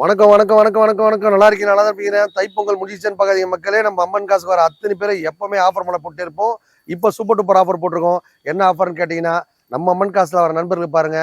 வணக்கம் வணக்கம் வணக்கம் வணக்கம் வணக்கம் நல்லா இருக்கீங்க, நல்லா தான் இருப்பீங்க. தைப்பொங்கல் முடிச்சுன்னு பார்க்காதீங்க மக்களே. நம்ம அம்மன் காசுக்கு வர அத்தனை பேரை எப்பவுமே ஆஃபர் பண்ண போட்டே இருப்போம். இப்போ சூப்பர் டூப்பர் ஆஃபர் போட்டிருக்கோம். என்ன ஆஃபர்னு கேட்டிங்கன்னா, நம்ம அம்மன் காசில் வர நண்பர்கள் பாருங்க,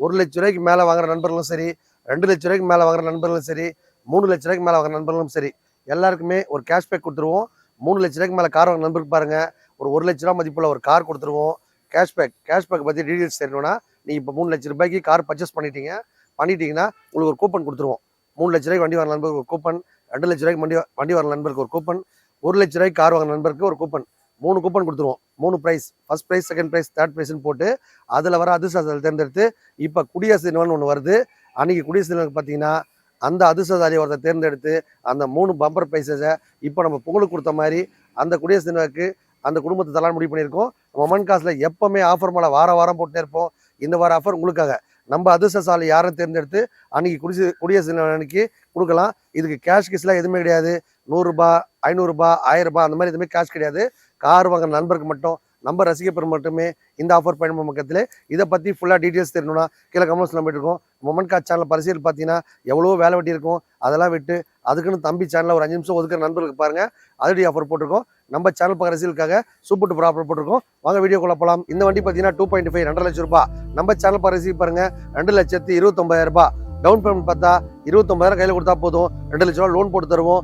1,00,000 ரூபாய்க்கு மேலே வாங்குற நண்பர்களும் சரி, 2,00,000 ரூபாய்க்கு மேலே வாங்குற நண்பர்களும் சரி, 3,00,000 ரூபாய்க்கு மேலே வாங்குற நண்பர்களும் சரி, எல்லாருக்குமே ஒரு கேஷ்பேக் கொடுத்துருவோம். 3,00,000 ரூபாய்க்கு மேலே கார் வாங்குற நண்பருக்கு பாருங்க, ஒரு 1,00,000 ரூபா மதிப்புள்ள ஒரு கார் கொடுத்துருவோம். கேஷ்பேக் பற்றி டீட்டெயில்ஸ் தெரியணும்னா, நீங்கள் இப்போ 3,00,000 ரூபாய்க்கு கார் பர்ச்சேஸ் பண்ணிட்டீங்கன்னா உங்களுக்கு ஒரு கூப்பன் கொடுத்துருவோம். 3,00,000 வண்டி வாங்க நண்பருக்கு ஒரு கூப்பன், 2,00,000 வண்டி வாங்க நண்பருக்கு ஒரு கூப்பன், 1,00,000 கார் வாங்க நண்பருக்கு ஒரு கூப்பன், 3 கூப்பன் கொடுத்துருவோம். 3 prize, first prize, second prize, third ப்ரைஸ்ன்னு போட்டு அதில் வர அதிர்ஷ்டசாலியை தேர்ந்தெடுத்து, இப்போ குடியரசு தினம்னு ஒன்று வருது. அன்றைக்கி குடியரசு தினம் பார்த்தீங்கன்னா, அந்த அதிர்ஷ்டசாலியை ஒருத்தர் தேர்ந்தெடுத்து அந்த 3 பம்பர் ப்ரைஸஸை இப்போ நம்ம பொங்கலுக்கு கொடுத்த மாதிரி அந்த குடியரசு தினத்துக்கு அந்த குடும்பத்தை தரலான்னு முடிவு பண்ணியிருக்கோம். நம்ம அம்மன் காசில் எப்போவுமே ஆஃபர் மேலே வாரம் போட்டே இருப்போம். இந்த வார ஆஃபர் உங்களுக்காக. நம்ம அதிர்ஷ்டசாலி யாரும் தேர்ந்தெடுத்து அன்றைக்கி குடியரசு தினம் அன்னைக்கு கொடுக்கலாம். இதுக்கு கேஷ் கிஸ்லாம் எதுவுமே கிடையாது. 100 ரூபாய், 500 ரூபாய், 1000 ரூபாய் அந்த மாதிரி எதுவுமே கேஷ் கிடையாது. கார் வாங்குற நண்பருக்கு மட்டும், நம்ம ரசிகப்பெரு மட்டுமே இந்த ஆஃபர் பயணம் பக்கத்தில். இதை பற்றி ஃபுல்லாக டீட்டெயில்ஸ் தெரியணும்னா கீழே கமெண்ட்ஸ் நம்ம இருக்கோம். மொமன் காஸ் சேனல் பரிசீல் பார்த்தீங்கன்னா எவ்வளோ வேலை வெட்டி இருக்கும். அதெல்லாம் விட்டு அதுக்குன்னு தம்பி சேனலில் ஒரு 5 நிமிஷம் ஒதுக்குற நண்பர்களுக்கு பாருங்கள், அதடி ஆஃபர் போட்டிருக்கோம். நம்ம சேனல் பக்கம் ரசிகளுக்காக சூப்பர் டூப்பர் ஆஃபர் போட்டிருக்கோம். வாங்க வீடியோக்குள்ள போகலாம். இந்த வண்டி பார்த்தீங்கன்னா 2.5 2 லட்சம் ரூபாய். நம்ம சேனல் பக்கம் ரசிக பாருங்க, 2,29,000 ரூபாய். டவுன் பேமெண்ட் பார்த்தா 29,000 கையில் கொடுத்தா போதும். 2 லட்ச ரூபா லோன் போட்டு தருவோம்.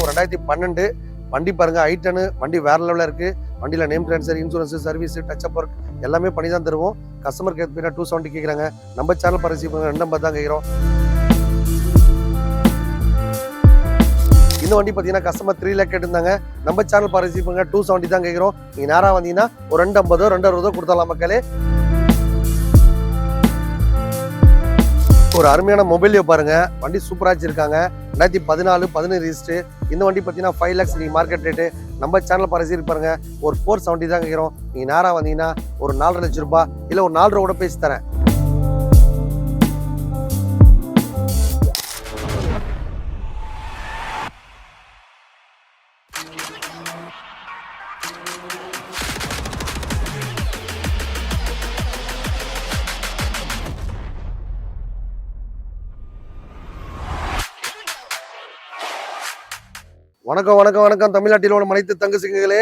2012 வண்டி பாருங்க, ஐட்டனு வண்டி வேற லெவலில் இருக்கு. வண்டியில் name transfer, insurance, service, touch up work எல்லாமே பண்ணி தான் தருவோம். கஸ்டமர் கேர் 270 கேட்குறாங்க. நம்ம சேனல் பரிசீல் பண்ணுங்க, 250 தான் கேட்குறோம். இந்த வண்டி பார்த்தீங்கன்னா கஸ்டமர் 3 லேக் கேட்டிருந்தாங்க. நம்ம சேனல் பரிசீல் பண்ணுங்க, 270 தான் கேட்குறோம். நீங்கள் நேராக வந்தீங்கன்னா ஒரு 250 260 கொடுத்தலாம் மக்களே. ஒரு அருமையான மொபைலையோ பாருங்க, வண்டி சூப்பராக வச்சிருக்காங்க. 2014 15 ரிஜிஸ்டர். இந்த வண்டி பார்த்தீங்கன்னா 5 lakhs நீங்கள் மார்க்கெட் ரேட்டு. நம்ம சேனல் பரிசீல் பாருங்க, ஒரு 470 தான் கேட்குறோம். நீங்கள் நேராக வந்தீங்கன்னா ஒரு 4.5 லட்சம் ரூபாய் இல்லை ஒரு 4 ரூபா கூட பேசி தரேன். வணக்கம் வணக்கம் வணக்கம் தமிழ்நாட்டில் உள்ள அனைத்து தங்க சிங்கங்களே.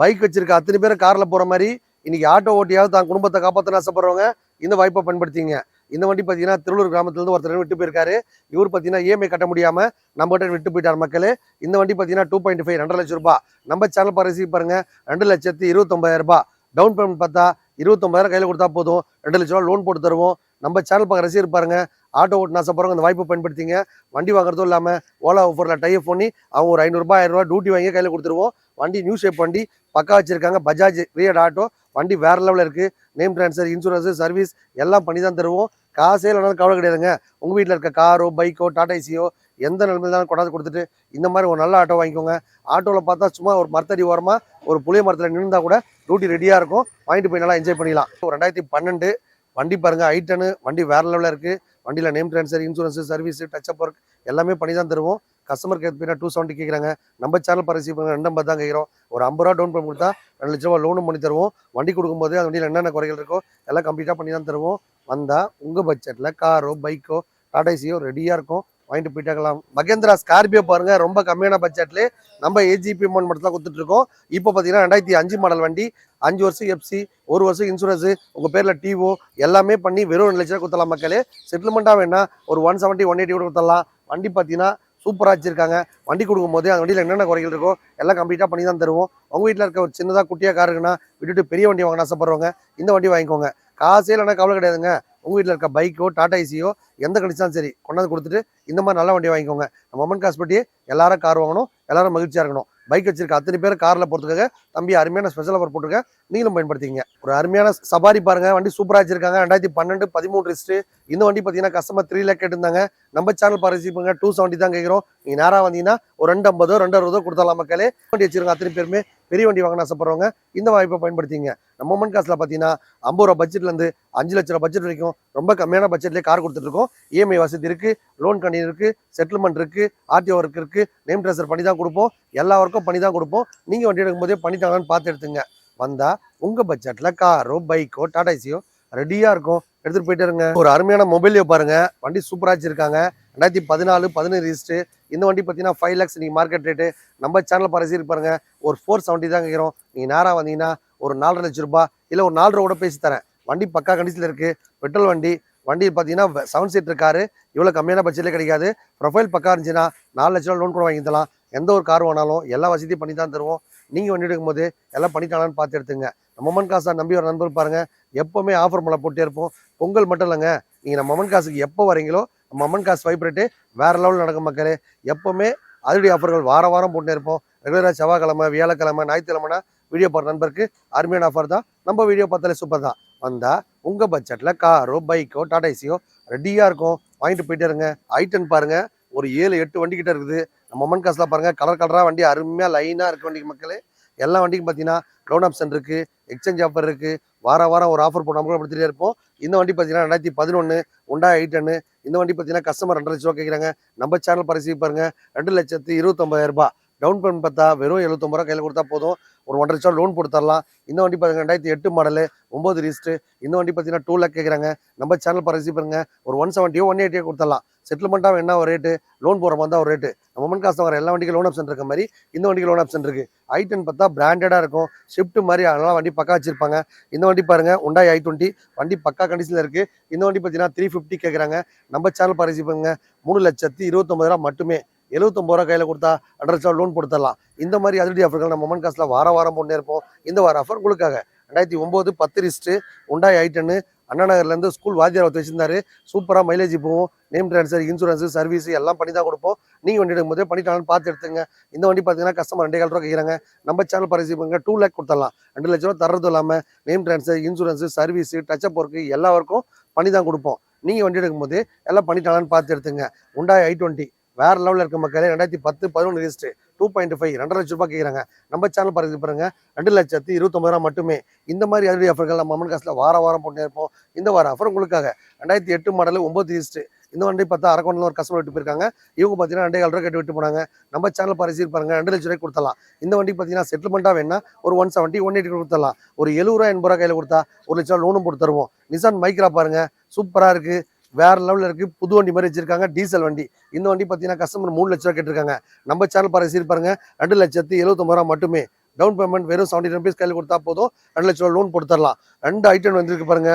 பைக் வச்சிருக்க அத்தனை பேரை காரில் போகிற மாதிரி இன்னைக்கு ஆட்டோ ஓட்டியாவது தான் குடும்பத்தை காப்பாற்ற ஆசைப்படுறவங்க இந்த வாய்ப்பை பயன்படுத்திங்க. இந்த வண்டி பார்த்தீங்கன்னா திருவள்ளூர் கிராமத்துலேருந்து ஒருத்தர் விட்டு போயிருக்காரு. இவர் பார்த்தீங்கன்னா இஎம்ஐ கட்ட முடியாமல் நம்மகிட்ட விட்டு போயிட்டார் மக்களே. இந்த வண்டி பார்த்தீங்கன்னா 2.5 2 லட்சம் ரூபாய். நம்ம சேனல் பரிசீல் பாருங்க, 2,29,000 ரூபாய். டவுன் பேமெண்ட் பார்த்தா 29,000 கையில் கொடுத்தா போதும். 2 லட்ச ரூபா லோன் போட்டு தருவோம். நம்ம சேனல் பக்கம் ரசிகர் பாருங்க, ஆட்டோ ஓட்டு ஆசைப்படுறவங்க அந்த வாய்ப்பை பயன்படுத்திங்க. வண்டி வாங்குறதும் இல்லாமல் ஓலா ஆஃபரில் டைப் பண்ணி அவங்க ஒரு 500 ரூபாய் 1000 ரூபா டியூட்டி வாங்கி கையில் கொடுத்துருவோம். வண்டி நியூ ஷேப் வண்டி பக்கா வச்சிருக்காங்க. பஜாஜ் ரியட் ஆட்டோ வண்டி வேற லெவலில் இருக்குது. நேம் ட்ரான்ஸ்ஃபர், இன்சூரன்ஸு, சர்வீஸ் எல்லாம் பண்ணி தான் தருவோம். காசே இல்லைனாலும் கவலை கிடையாதுங்க. உங்கள் வீட்டில் இருக்க காரோ பைக்கோ டாடா ஏசியோ எந்த நிலைமையில தான் கொண்டாந்து கொடுத்துட்டு இந்த மாதிரி ஒரு நல்ல ஆட்டோ வாங்கிக்கோங்க. ஆட்டோவில் பார்த்தா சும்மா ஒரு மரத்தடி ஓரமாக ஒரு புளிய மரத்தில் நின்றுந்தா கூட டியூட்டி ரெடியாக இருக்கும். வாங்கிட்டு போய் நல்லா என்ஜாய் பண்ணிக்கலாம். 2012 வண்டி பாருங்க, ஐட்டனு வண்டி வேற லெவலில் இருக்குது. வண்டியில் name transfer, insurance, service, touch up work எல்லாமே பண்ணி தான் தருவோம். கஸ்டமர் கேர் 270 கேட்குறாங்க. நம்ம சேனல் பரிசீல் பண்ணுங்க, 250 தான் கேட்குறோம். ஒரு 50 ரூபா டவுன் பேமெண்ட் கொடுத்தா 2 லட்ச ரூபா லோனும் பண்ணி தருவோம். வண்டி கொடுக்கும்போது அந்த வண்டியில் என்னென்ன குறைகள் இருக்கோ எல்லாம் கம்ப்ளீட்டாக பண்ணி தான் தருவோம். வந்தால் உங்கள் பட்ஜெட்டில் காரோ பைக்கோ டாடா ஏசியோ ரெடியாக இருக்கும், வாங்கிட்டு போயிட்டாக்கலாம். மகேந்திரா ஸ்கார்பியோ பாருங்க, ரொம்ப கம்மியான பட்ஜெட்லேயே நம்ம ஏஜிபி அமௌண்ட் மட்டும் தான் கொடுத்துட்ருக்கோம். இப்போ பார்த்தீங்கன்னா 2005 மாடல் வண்டி, 5 வருஷம் எஃப்சி, 1 வருஷம் இன்சூரன்ஸு, உங்கள் பேரில் டிஓ எல்லாமே பண்ணி வெறும் 2 லட்ச ரூபா கொடுத்தலாம் மக்களே. செட்டில்மெண்ட்டாக வேணா ஒரு 170 180 கூட கொடுத்துடலாம். வண்டி பார்த்தீங்கன்னா சூப்பராக வச்சிருக்காங்க. வண்டி கொடுக்கும்போது அந்த வண்டியில் என்னென்ன குறைகள் இருக்கோ எல்லாம் கம்ப்ளீட்டாக பண்ணி தான் தருவோம். உங்கள் வீட்டில் இருக்க ஒரு சின்னதாக குட்டியாக கார் இருக்குன்னா விட்டுட்டு பெரிய வண்டி வாங்க ஆசைப்படுறவங்க இந்த வண்டி வாங்கிக்கோங்க. காசே இல்லைனா கவலை கிடையாதுங்க. உங்கள் வீட்டில் இருக்க பைக்கோ டாடா ஏசியோ எந்த கண்டிச்சாலும் சரி கொண்டாந்து கொடுத்துட்டு இந்த மாதிரி நல்ல வண்டி வாங்கிக்கோங்க. நம்ம அம்மன் காசு பட்டியே எல்லாரும் கார் வாங்கணும், எல்லாரும் மகிழ்ச்சியாக இருக்கணும். பைக் வச்சிருக்க அத்தனை பேர் காரில் போகிறதுக்காக தம்பி அருமையான ஸ்பெஷல் ஆஃபர் போட்டிருக்க, நீங்களும் பயன்படுத்திங்க. ஒரு அருமையான சபாரி பாருங்க, வண்டி சூப்பராக வச்சிருக்காங்க. 2012 13 ரிஜிஸ்டர். இந்த வண்டி பார்த்தீங்கன்னா கஸ்டமர் 3 லேக் கேட்டிருந்தாங்க. நம்ம சேனல் பரிசீல் பண்ணுங்க, 270 தான் கேட்குறோம். நீங்கள் நேராக வந்தீங்கன்னா ஒரு 250 260 கொடுத்தலாம் மக்களே. வண்டி வச்சிருக்காங்க அத்தனை பேருமே பெரிய வண்டி வாங்கணும் ஆசைப்படுறவங்க இந்த வாய்ப்பை பயன்படுத்திங்க. நம்ம அம்மன் காசில் பார்த்தீங்கன்னா 50 ரூபா பட்ஜெட்லேருந்து 5 லட்ச ரூபா பட்ஜெட் வரைக்கும் ரொம்ப கம்மியான பட்ஜெட்லேயே கார் கொடுத்துட்ருக்கோம். இஎம்ஐ வசதி இருக்குது, லோன் கண்டி இருக்குது, செட்டில்மெண்ட் இருக்குது, ஆர்டிஓ ஒர்க் இருக்குது, நேம் ட்ரான்ஸ்ஃபர் பண்ணி தான் கொடுப்போம். எல்லா ஒர்க்கும் பண்ணி தான் கொடுப்போம். நீங்கள் வண்டி எடுக்கும்போதே பண்ணிட்டாங்கன்னு பார்த்து எடுத்துங்க. வந்தால் உங்கள் பட்ஜெட்டில் காரோ பைக்கோ டாடா ஏசியோ ரெடியா இருக்கும், எடுத்துட்டு போயிட்டே இருங்க. ஒரு அருமையான மொபைலையோ பாருங்க, வண்டி சூப்பரா வச்சிருக்காங்க. 2014 17 ரிஜிஸ்டர். இந்த வண்டி பார்த்தீங்கன்னா 5 lakhs நீங்க மார்க்கெட் ரேட்டு. நம்ம சேனல் பரிசீலிச்சு பாருங்க, ஒரு 470 தான் கேட்குறோம். நீங்க நேரா வந்தீங்கன்னா ஒரு 4.5 லட்சம் ரூபாய் இல்ல ஒரு 4.5 கூட பேசி தரேன். வண்டி பக்கா கண்டிஷன்ல இருக்கு, பெட்ரோல் வண்டி. வண்டி பார்த்தீங்கன்னா 7 சீட்டர் காரு, இவ்வளோ கம்மியான பட்ஜெட்ல கிடைக்காது. ப்ரொஃபைல் பக்கா இருந்துச்சுன்னா 4 லட்ச ரூபா லோன் கூட வாங்கி தரலாம். எந்த ஒரு கார் வேணாலும் எல்லா வசதியும் பண்ணி தான் தருவோம். நீங்க வண்டி எடுக்கும்போது எல்லாம் பண்ணிட்டாங்கன்னு பார்த்து எடுத்துங்க. நம்ம மொமன் காசா நம்பி ஒரு நண்பர் பாருங்க, எப்பவுமே ஆஃபர் மழை போட்டே இருப்போம். பொங்கல் மட்டும் இல்லைங்க, நீங்க நம்ம மொமன் காசுக்கு எப்போ வரீங்களோ மொமன் காசு வைப்ரேட்டு வேற லெவலில் நடக்கும் மக்களே. எப்பவுமே அதிரடி ஆஃபர்கள் வார வாரம் போட்டே இருப்போம். ரெகுலராக செவ்வாய்க்கிழமை, வியாழக்கிழமை, ஞாயிற்றுக்கிழமைனா வீடியோ பார்த்த நண்பருக்கு அருமையான ஆஃபர் தான். நம்ம வீடியோ பார்த்தாலே சூப்பர் தான். வந்தா உங்க பட்ஜெட்ல காரோ பைக்கோ டாடா ஏசியோ ரெடியா இருக்கும், வாங்கிட்டு போயிட்டே இருங்க. ஐட்டன் பாருங்க, ஒரு 7-8 வண்டி கிட்ட இருக்குது. நம்ம மொமன் காசுலாம் பாருங்க, கலர் கலரா வண்டி அருமையா லைனா இருக்கு வண்டிக்கு மக்களே. எல்லா வண்டிக்கும் பார்த்தீங்கன்னா லோன் ஆப்ஷன் இருக்கு, எக்ஸ்சேஞ்ச் ஆஃபர் இருக்கு. வார வாரம் ஒரு ஆஃபர் போட்டு நம்ம கொடுத்துட்டே இருப்போம். இந்த வண்டி பார்த்தீங்கன்னா 2011 உண்டா ஐட்டன். இந்த வண்டி பார்த்தீங்கன்னா கஸ்டமர் 2 லட்சம் ரூபா கேட்குறாங்க. நம்ம சேனல் பரிசீலி பாருங்க, 2,29,000 ரூபாய். டவுன் பேமெண்ட் பார்த்தா வெறும் 79 ரூபா கையில் கொடுத்தா போதும், ஒரு 1.5 லட்சம் லோன் போட்டு தரலாம். இந்த வண்டி பார்த்தீங்கன்னா 2008 மாடலு, 9 ரிஜிஸ்டர். இந்த வண்டி பார்த்தீங்கன்னா 2 லேக் கேட்குறாங்க. நம்ம சேனல் பரிசீலி பாருங்க, ஒரு 170 180 கொடுத்துடலாம். செட்டில்மெண்ட்டாக என்ன ஒரு ரேட்டு, லோன் போகிற மாதிரி தான் ஒரு ரேட்டு. நம்ம மொமன் காசு வர எல்லா வண்டிக்கும் லோன் ஆப்ஷன் இருக்க மாதிரி இந்த வண்டிக்கு லோன் ஆப்ஷன் இருக்கு. ஐட்டன் பார்த்தா பிராண்டடாக இருக்கும், ஷிஃப்ட் மாதிரி அதெல்லாம் வண்டி பக்கா வச்சிருப்பாங்க. இந்த வண்டி பாருங்க, Hyundai i20 வண்டி பக்கா கண்டிஷனில் இருக்கு. இந்த வண்டி பார்த்தீங்கன்னா 350 கேட்குறாங்க. நம்ம சேனல் பரிசீலி பாருங்க, 3,29,000 மட்டுமே. 79 ரூபா கையில் கொடுத்தா 2 லட்சம் லோன் கொடுத்துடலாம். இந்த மாதிரி அதிரடி ஆஃபர்கள் நம்ம மொமன் காசில் வார வாரம் போட்டே இருப்போம். இந்த வார ஆஃபர் உங்களுக்காக 2009 10 ரிஜிஸ்டர் Hyundai i10. அண்ணா நகர்லேருந்து ஸ்கூல் வாத்தியார் ஒருத்தர் வச்சிருந்தாரு. சூப்பராக மைலேஜ் போகும், நேம் ட்ரான்ஸ்ஃபர், இன்சூரன்ஸ், சர்வீஸ் எல்லாம் பண்ணி தான் கொடுப்போம். நீங்கள் வண்டி எடுக்கும் போதே பண்ணிட்டாங்கன்னு பார்த்து எடுத்துங்க. இந்த வண்டி பார்த்தீங்கன்னா கஸ்டமர் 2,4 ரூபா கேட்குறாங்க. நம்ம சேனல் பரிசீலிங்க 2 லேக் கொடுத்துடலாம். 2 லட்ச ரூபா தர்றதும் இல்லாமல் name transfer, insurance, service, touch-up work எல்லா ஒர்க்கும் பண்ணி தான் கொடுப்போம். நீங்கள் வண்டி எடுக்கும் போது எல்லாம் பண்ணிட்டாங்கன்னு பார்த்து எடுத்துங்க. Hyundai i20 வேற லெவலில் இருக்க மக்களே. 2010 11 ரிஜிஸ்டர் 2.5 2.5 லட்ச ரூபாய் கேட்குறாங்க. நம்ம சேனல் பரிசீலி பாருங்க, 2,29,000 மட்டுமே. இந்த மாதிரி அதிரடி ஆஃபர்கள் நம்ம மொமன் காசில் வார வாரம் போட்டே இருப்போம். இந்த வார ஆஃபர் உங்களுக்காக 2008 மாடல் 9 ரிஜிஸ்டர். இந்த வண்டி பார்த்தா அரக்கோண்டில் ஒரு கஸ்டமர் விட்டு போயிருக்காங்க. இவங்க பார்த்தீங்கன்னா 2.5 ரூபா கட்டி விட்டு போனாங்க. நம்ம சேனல் பரிசீலி பாருங்க, 2 லட்ச ரூபாய் கொடுத்தலாம். இந்த வண்டி பார்த்தீங்கன்னா செட்டில்மெண்ட்டாக வேணா ஒரு 170 180 கொடுத்துடலாம். ஒரு 70 ரூபா 80 ரூபா கையில் கொடுத்தா 1 லட்சம் லோனும் போட்டு தருவோம். நிசான் மைக்ரா பாருங்க, சூப்பராக இருக்கு, வேற லெவலில் இருக்கு. புது வண்டி மாதிரி வச்சிருக்காங்க, டீசல் வண்டி. இந்த வண்டி பார்த்தீங்கன்னா கஸ்டமர் 3 லட்ச ரூபா கேட்டிருக்காங்க. நம்ம சேனல் பரிசீலி பாருங்க, 2,79,000 மட்டுமே. டவுன் பேமெண்ட் வெறும் 70 ருபீஸ் கையில் கொடுத்தா போதும், 2 லட்ச ரூபா லோன் போட்டு தரலாம். 2 ஐட்டன் வந்துருக்கு பாருங்க.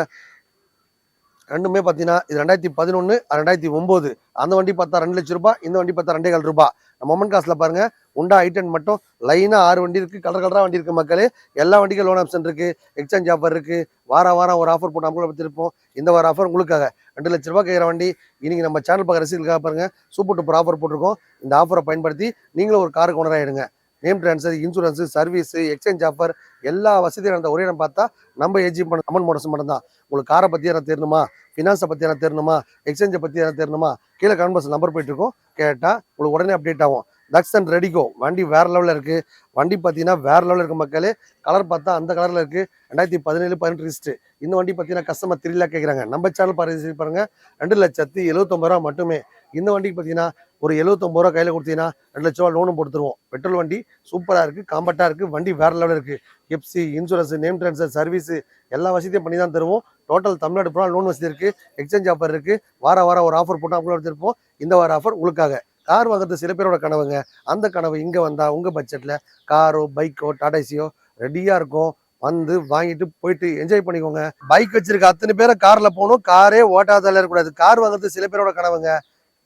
ரெண்டுமே பார்த்தீங்கன்னா இது 2011 2009. அந்த வண்டி பார்த்தா 2 லட்சம் ரூபாய், இந்த வண்டி பார்த்தா 2.5 ரூபாய். நம்ம மொமன் காசில் பாருங்க, Hyundai i10 மட்டும் லைனாக 6 வண்டி இருக்கு, கலர் கலராக வண்டி இருக்கு மக்களே. எல்லா வண்டிக்கும் லோன் ஆப்ஷன் இருக்கு, எக்ஸ்சேஞ்ச் ஆஃபர் இருக்கு. வார வாரம் ஒரு ஆஃபர் போட்டு நம்ம வச்சிருப்போம். இந்த வார ஆஃபர் உங்களுக்காக 2 லட்ச ரூபாய் கேட்குற வண்டி. இன்னைக்கு நம்ம சேனல் பார்க்குற ரசீதுக்காக பாருங்க, சூப்பர் டூப்பர் ஆஃபர் போட்டிருக்கோம். இந்த ஆஃபரை பயன்படுத்தி நீங்களும் ஒரு காருக்கு ஓனர் ஆயிடுங்க. Name transfer, insurance, service, exchange offer எல்லா வசதியும் அந்த ஒரே இடம் பார்த்தா நம்ம ஏஜி பண்ண அமன் மோட்டர்ஸ் மட்டும் தான். உங்களுக்கு காரை பற்றி எனக்கு தெரியணுமா, ஃபினான்ஸை பற்றி எனக்கு தெரியணுமா, எக்ஸ்சேஞ்சை பற்றி எனக்கு தெரியணுமா, கீழே கான்வர்ஸ் நம்பர் போயிட்டு இருக்கோம், கேட்டால் உங்களுக்கு உடனே அப்டேட் ஆகும். தக்ஸன் ரெடிகோ வண்டி வேற லெவலில் இருக்கு. வண்டி பார்த்தீங்கன்னா வேற லெவலில் இருக்கு மக்களே. கலர் பார்த்தா அந்த கலரில் இருக்கு. 2017 18 ரிஜிஸ்டர். இந்த வண்டி பார்த்தீங்கன்னா கஸ்டமர் 3 லேக் கேட்குறாங்க. நம்ம சேனல் பரிசீலி பாருங்க, 2,79,000 மட்டுமே. இந்த வண்டிக்கு பார்த்தீங்கன்னா ஒரு 79 ரூபா கையில் கொடுத்தீங்கன்னா 2 லட்ச ரூபா லோனும் போட்டுருவோம். பெட்ரோல் வண்டி சூப்பராக இருக்கு, காம்பேக்டாக இருக்கு. வண்டி வேற லெவலில் இருக்கு. FC, insurance, name transfer, service எல்லா வசதியும் பண்ணி தான் தருவோம். டோட்டல் தமிழ்நாடு பூரா லோன் வசதி இருக்கு, எக்ஸ்சேஞ்ச் ஆஃபர் இருக்கு. வார வாரம் ஒரு ஆஃபர் போட்டு அப்லோட் எடுத்திருப்போம். இந்த வார ஆஃபர் உங்களுக்காக. கார் வாங்குறது சில பேரோட கனவுங்க. அந்த கனவு இங்கே வந்தால் உங்கள் பட்ஜெட்டில் காரோ பைக்கோ டாடா ஏசியோ ரெடியாக இருக்கும். வந்து வாங்கிட்டு போயிட்டு என்ஜாய் பண்ணிக்கோங்க. பைக் வச்சிருக்க அத்தனை பேரை காரில் போகணும், காரே ஓட்டாதால இருக்கக்கூடாது. கார் வாங்குறது சில பேரோட கனவுங்க.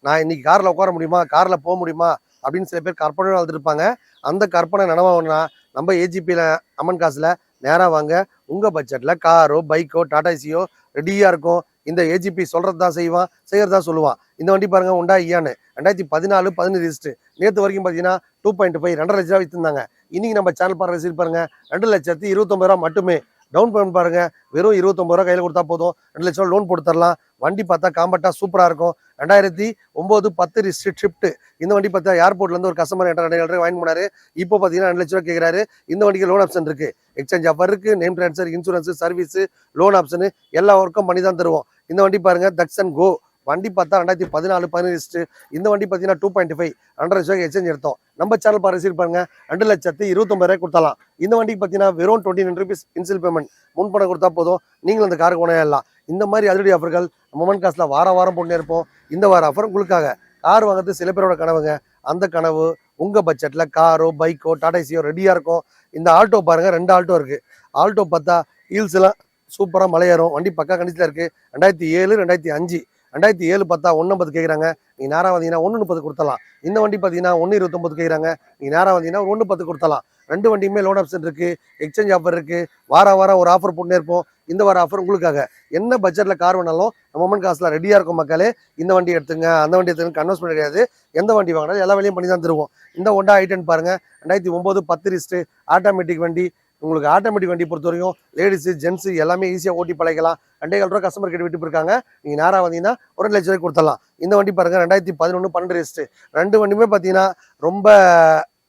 நான் இன்னைக்கு காரில் உட்கார முடியுமா, காரில் போக முடியுமா அப்படின்னு சில பேர் கற்பனை வளர்த்துருப்பாங்க. அந்த கற்பனை நனவாகணும்னா நம்ம ஏஜிபியில் அமன் காசில் நேராக வாங்க. உங்கள் பட்ஜெட்டில் காரோ பைக்கோ டாடா ஏசியோ ரெடியாக இருக்கும். இந்த ஏஜிபி சொல்கிறது தான் செய்வான், செய்கிறதா சொல்லுவான். இந்த வண்டி பாருங்க, Hyundai Ion 2014 17 ரிஜிஸ்டர். நேற்று வரைக்கும் பார்த்தீங்கன்னா 2.5 2.5 லட்ச ரூபா விற்றுந்தாங்க. இன்னைக்கு நம்ம சேனல் பாருங்க ரசீது பாருங்க, 2,29,000 மட்டுமே. டவுன் பேமெண்ட் பாருங்க, வெறும் 29 ரூபா கையில் கொடுத்தா போதும், 2 லட்ச ரூபா லோன் போட்டு தரலாம். வண்டி பார்த்தா காம்பேக்டாக சூப்பராக இருக்கும். 2009 10 ரிஜிஸ்டர் ஷிஃப்ட். இந்த வண்டி பார்த்தா ஏர்போர்ட்லேருந்து ஒரு கஸ்டமர் 2.5 வாங்கி போனாரு. இப்போ பார்த்தீங்கன்னா 2 லட்ச ரூபா கேட்குறாரு. இந்த வண்டிக்கு லோன் ஆப்ஷன் இருக்கு, எக்ஸ்சேஞ்ச் ஆஃபர் இருக்கு, name transfer, insurance, service, loan option எல்லா ஒர்க்கும் பண்ணி தான் தருவோம். இந்த வண்டி பாருங்க, தக்ஸன் கோ வண்டி பார்த்தா 2014 17 இந்த வண்டி பார்த்தீங்கன்னா 2.5 2,00,000 எக்ஸ்சேஞ்ச் எடுத்தோம். நம்ம சேனல் ரிசீவ் பாருங்க 2,29,000 கொடுத்தலாம். இந்த வண்டிக்கு பார்த்தீங்கன்னா வெறும் 29 rupees இன்சில் பேமெண்ட் முன்பணம் கொடுத்தா போதும், நீங்களும் அந்த காருக்கு கொண்டாடலாம். இந்த மாதிரி அதிரடி ஆஃபர்கள் மொமெண்ட் காசில் வாரம் போட்டு இருப்போம். இந்த வார ஆஃபர் உங்களுக்காக. கார் வாங்குறது சில பேரோட கனவுங்க. அந்த கனவு உங்க பட்ஜெட்ல காரோ பைக்கோ டாடா ஏசியோ ரெடியா இருக்கும். இந்த ஆல்டோ பாருங்க, 2 ஆல்டோ இருக்கு. ஆல்டோ பார்த்தா ஹீல்ஸ் எல்லாம் சூப்பரா மலையேறும். வண்டி பக்கா கண்டிஷன்ல இருக்கு. 2007 2005 2007 பார்த்தா 1,50 கேட்குறாங்க. நீ நேரம் வந்தீங்கன்னா 1,30 கொடுத்தலாம். இந்த வண்டி பார்த்தீங்கன்னா 1,29 கேட்குறாங்க. நீ நேரம் வந்தீங்கன்னா 1,10 கொடுத்தலாம். 2 வண்டியுமே லோன் ஆப்ஷன் இருக்கு, எக்ஸ்சேஞ்ச் ஆஃபர் இருக்கு. வாரம் ஒரு ஆஃபர் போட்டுனே இருப்போம். இந்த வார ஆஃபர் உங்களுக்காக. என்ன பட்ஜெட்ல கார் வேணாலும் மொமெண்ட் காசுல ரெடியா இருக்கும் மக்களே. இந்த வண்டி எடுத்துங்க, அந்த வண்டி எடுத்துங்க, கன்வெர்ஸ் பண்ண கிடையாது. எந்த வண்டி வாங்கினாலும் எல்லா வேலையும் பண்ணி தான் தருவோம். இந்த Honda i10 பாருங்க, 2009 10 ரிஸ்ட் ஆட்டோமேட்டிக் வண்டி. உங்களுக்கு ஆட்டோமேட்டிக் வண்டி பொறுத்த வரைக்கும் லேடிஸ் ஜென்ஸ் எல்லாமே ஈஸியாக ஓட்டி பழகலாம். 2,500 கஸ்டமர் கிட்ட விட்டு போயிருக்காங்க. நீங்கள் நேராக வந்தீங்கன்னா 1,00,000 கொடுத்தலாம். இந்த வண்டி பாருங்க 2011 12 ரிஸ்ட். 2 வண்டியுமே பார்த்தீங்கன்னா ரொம்ப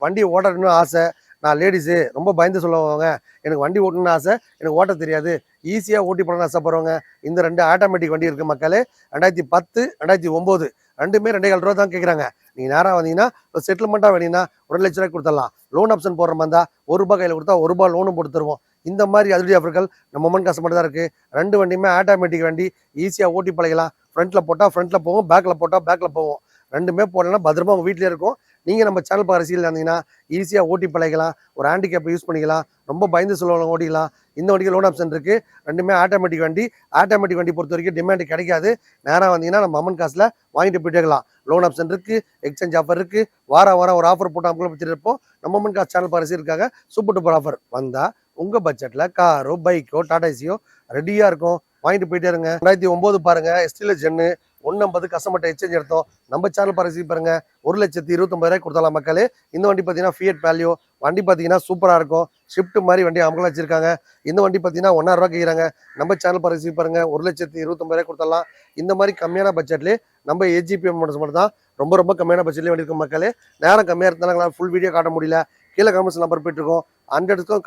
வண்டி ஓட்டணும்னு ஆசை. நான் லேடிஸு ரொம்ப பயந்து சொல்லுவாங்க, எனக்கு வண்டி ஓட்டணும்னு ஆசை, எனக்கு ஓட்ட தெரியாது, ஈஸியாக ஓட்டி போடணும்னு ஆசைப்படுறவங்க இந்த 2 ஆட்டோமேட்டிக் வண்டி இருக்குது மக்களே. 2010 2009 ரெண்டுமே 2,500 தான் கேட்குறாங்க. நீங்கள் நேராக வந்தீங்கன்னா செட்டில்மெண்ட்டாக வேணீங்கன்னா 1,00,000 கொடுத்துடலாம். லோன் ஆப்ஷன் போடுற மாதிரி இருந்தால் ₹1 கையில் கொடுத்தா ₹1 லோனும் போட்டு தருவோம். இந்த மாதிரி அதிரடி ஆஃபர்கள் நம்ம மொமெண்ட் காசு மட்டும் தான் இருக்குது. 2 வண்டியுமே ஆட்டோமேட்டிக் வண்டி, ஈஸியாக ஓட்டி பழகலாம். ஃப்ரண்ட்டில் போட்டால் ஃப்ரண்ட்டில் போகும், பேக்கில் போட்டால் பேக்கில் போகும். 2மே போடலாம், பத்திரமா உங்கள் வீட்டிலே இருக்கும். நீங்கள் நம்ம சேனல் ரசிகர்கள் இருந்தீங்கன்னா ஈஸியாக ஓட்டி பழகலாம். ஒரு ஹேண்டிகேப்பை யூஸ் பண்ணிக்கலாம். ரொம்ப பயந்து சொல்லுவாங்க ஓட்டிக்கலாம். இந்த வண்டிக்கு லோன் ஆப்ஷன் இருக்குது. 2மே ஆட்டோமேட்டிக் வண்டி. ஆட்டோமேட்டிக் வண்டி பொறுத்த வரைக்கும் டிமாண்ட் கிடைக்காது. நேராக வந்தீங்கன்னா நம்ம அமௌண்ட் காசில் வாங்கிட்டு போயிட்டே இருக்கலாம். லோன் ஆப்ஷன் இருக்குது, எக்ஸ்சேஞ்ச் ஆஃபர் இருக்குது. வாரம் ஒரு ஆஃபர் போட்டு அமுக்கில் வச்சுட்டு இருப்போம். நம்ம அமௌண்ட் காசு சேனல் ரசிகர்களுக்காக சூப்பர் டூப்பர் ஆஃபர் வந்தால் உங்கள் பட்ஜெட்டில் காரோ பைக்கோ டாடா ஏசியோ ரெடியாக இருக்கும், வாங்கிட்டு போயிட்டே இருங்க. 2009 பாருங்க, எஸ்டில ஜென்னு 1,50 கஸ்டமர்ட்ட எக்ஸ்சேஞ்ச் எடுத்தோம். நம்ம சேனல் ரசீவ் பாருங்க 1,29,000 கொடுத்தலாம் மக்களே. இந்த வண்டி பார்த்தீங்கன்னா ஃபியட் வேல்யூ வண்டி பார்த்தீங்கன்னா சூப்பராக இருக்கும். ஷிஃப்ட் மாதிரி வண்டி அமுகலாம் வச்சிருக்காங்க. இந்த வண்டி பார்த்தீங்கன்னா ₹1,000 கேட்குறாங்க. நம்ம சேனல் ரசீவ் பாருங்க 1,29,000 கொடுத்தலாம். இந்த மாதிரி கம்மியான பட்ஜெட்லேயே நம்ம ஏஜிபிஎம் மட்டும் தான் ரொம்ப கம்மியான பட்ஜெட்லேயே வண்டி இருக்கும் மக்களே. நேரம் கம்மியாக இருந்தாலும் ஃபுல் வீடியோ காட்ட முடியல. கீழே கமெண்ட்ஸ் நம்பர் போயிட்டுருக்கோம். 100க்கும்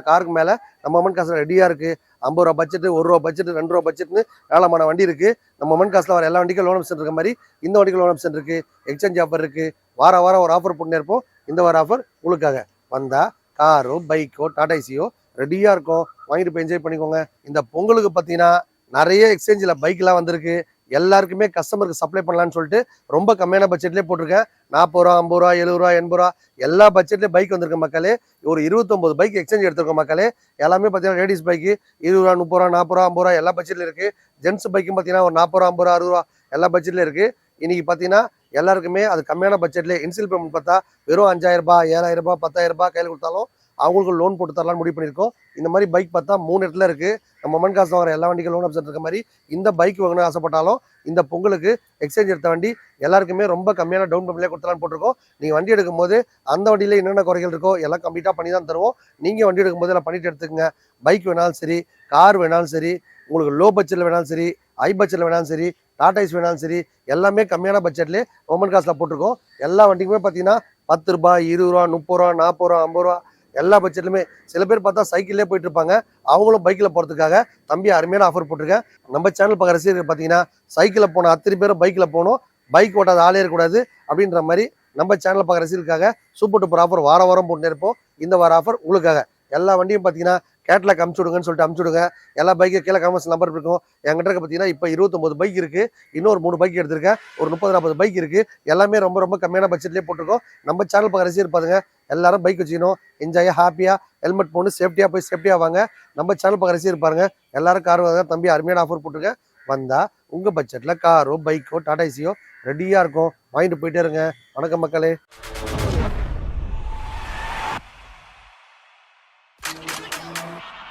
காருக்கு மேலே நம்ம அமௌண்ட் காசு ரெடியாக இருக்குது. ₹50 பட்ஜெட்டு, ₹1 பட்ஜெட்டு, ₹2 பட்ஜெட்னு ஏழமான வண்டி இருக்குது. நம்ம அமௌண்ட் காசில் வர எல்லா வண்டிக்கும் லோன் ஆப்ஷன் இருக்க மாதிரி இந்த வண்டிக்கு லோன் ஆப்ஷன் இருக்குது, எக்ஸ்சேஞ்ச் ஆஃபர் இருக்குது. வாரம் ஒரு ஆஃபர் போட்டுனே இருப்போம். இந்த வார ஆஃபர் உங்களுக்காக. வந்தால் காரோ பைக்கோ டாடா ஏசியோ ரெடியாக இருக்கும், வாங்கிட்டு போய் என்ஜாய் பண்ணிக்கோங்க. இந்த பொங்கலுக்கு பார்த்தீங்கன்னா நிறைய எக்ஸ்சேஞ்சில் பைக்கெலாம் வந்திருக்கு. எல்லாருக்குமே கஸ்டமருக்கு சப்ளை பண்ணலான்னு சொல்லிட்டு ரொம்ப கம்மியான பட்ஜெட்லேயே போட்டிருக்கேன். ₹40, ₹50, ₹70, ₹80 எல்லா பட்ஜெட்லேயும் பைக் வந்திருக்கு மக்களே. ஒரு 29 பைக் எக்ஸ்சேஞ்ச் எடுத்திருக்கோம் மக்களே. எல்லாமே பார்த்தீங்கன்னா லேடிஸ் பைக்கு ₹20, ₹30, ₹40, ₹50 எல்லா பட்ஜெட்லையும் இருக்குது. ஜென்ஸ் பைக்கும் பார்த்தீங்கன்னா ஒரு ₹40, ₹50, ₹60 எல்லா பட்ஜெட்லையும் இருக்குது. இன்னைக்கு பார்த்தீங்கன்னா எல்லாருக்குமே அது கம்மியான பட்ஜெட்லேயே இன்சில் பேமெண்ட் பார்த்தா வெறும் ₹5,000, ₹7,000, ₹10,000 கையில் கொடுத்தாலும் அவங்களுக்கு லோன் போட்டு தரலாம்னு முடிவு பண்ணியிருக்கோம். இந்த மாதிரி பைக் பார்த்தா 3 இடத்துல இருக்குது. நம்ம மண் காசு வாங்குற எல்லா வண்டிக்கும் லோன் ஆப்ஷன் இருக்க மாதிரி இந்த பைக் வாங்கணும்னு ஆசைப்பட்டாலும் இந்த பொங்கலுக்கு எக்ஸ்சேஞ்ச் எடுத்த வண்டி எல்லாருக்குமே ரொம்ப கம்மியான டவுன் பேமெண்ட்லேயே கொடுத்தலான்னு போட்டிருக்கோம். நீங்கள் வண்டி எடுக்கும்போது அந்த வண்டியில் என்னென்ன குறைகள் இருக்கோ எல்லாம் கம்ப்ளீட்டாக பண்ணி தான் தருவோம். நீங்கள் வண்டி எடுக்கும்போது எல்லாம் பண்ணிட்டு எடுத்துக்கங்க. பைக் வேணாலும் சரி, கார் வேணாலும் சரி, உங்களுக்கு லோ பட்ஜெட்டில் வேணாலும் சரி, ஹை பட்ஜெட்டில் வேணாலும் சரி, டாடா ஏசி வேணாலும் சரி, எல்லாமே கம்மியான பட்ஜெட்லேயே மொமெண்ட் காசில் போட்டிருக்கோம். எல்லா வண்டிக்குமே பார்த்தீங்கன்னா ₹10, ₹20, ₹30, ₹40, ₹50 எல்லா பட்ஜெட்லுமே. சில பேர் பார்த்தா சைக்கிள்லேயே போயிட்டு இருப்பாங்க. அவங்களும் பைக்கில் போகிறதுக்காக தம்பி அருமையான ஆஃபர் போட்டிருக்கேன். நம்ம சேனல் பார்க்குற ரசிகர்கள் பார்த்தீங்கன்னா சைக்கிளில் போன அத்தனை பேரும் பைக்கில் போகணும், பைக் ஓட்டாத ஆளே இருக்கக்கூடாது அப்படின்ற மாதிரி நம்ம சேனல் பார்க்குற ரசிகர்களுக்காக சூப்பர் டூப்பர் ஆஃபர் வாரம் போட்டு இருப்போம். இந்த வார ஆஃபர் உங்களுக்காக. எல்லா வண்டியும் பார்த்தீங்கன்னா கேட்லாக் அமுச்சு விடுங்கன்னு சொல்லிட்டு அமுச்சு விடுங்க. எல்லா பைக்கு கீழே கமெண்ட்ஸ் நம்பர் இருக்கும். என்கிட்ட பார்த்தீங்கன்னா இப்போ 29 பைக் இருக்குது. இன்னொரு 3 பைக் எடுத்திருக்கேன். ஒரு 30-40 பைக் இருக்குது. எல்லாமே ரொம்ப கம்மியான பட்ஜெட்லேயே போட்டிருக்கோம். நம்ம சேனல் பார்க்குற ரசிகர் பாருங்க, எல்லாரும் பைக் வச்சுக்கணும், என்ஜாயாக ஹாப்பியாக ஹெல்மெட் போட்டு சேஃப்டியாக போய் சேஃப்டியாக வாங்க. நம்ம சேனல் பார்க்குற ரசிகர் பாருங்க, எல்லாரும் கார் வாங்க. தம்பி அருமையான ஆஃபர் போட்டிருக்கேன். வந்தால் உங்கள் பட்ஜெட்டில் காரோ பைக்கோ டாடா ஏசியோ ரெடியாக இருக்கும், வாங்கிட்டு போயிட்டே இருங்க. வணக்கம் மக்களே. Oh my God.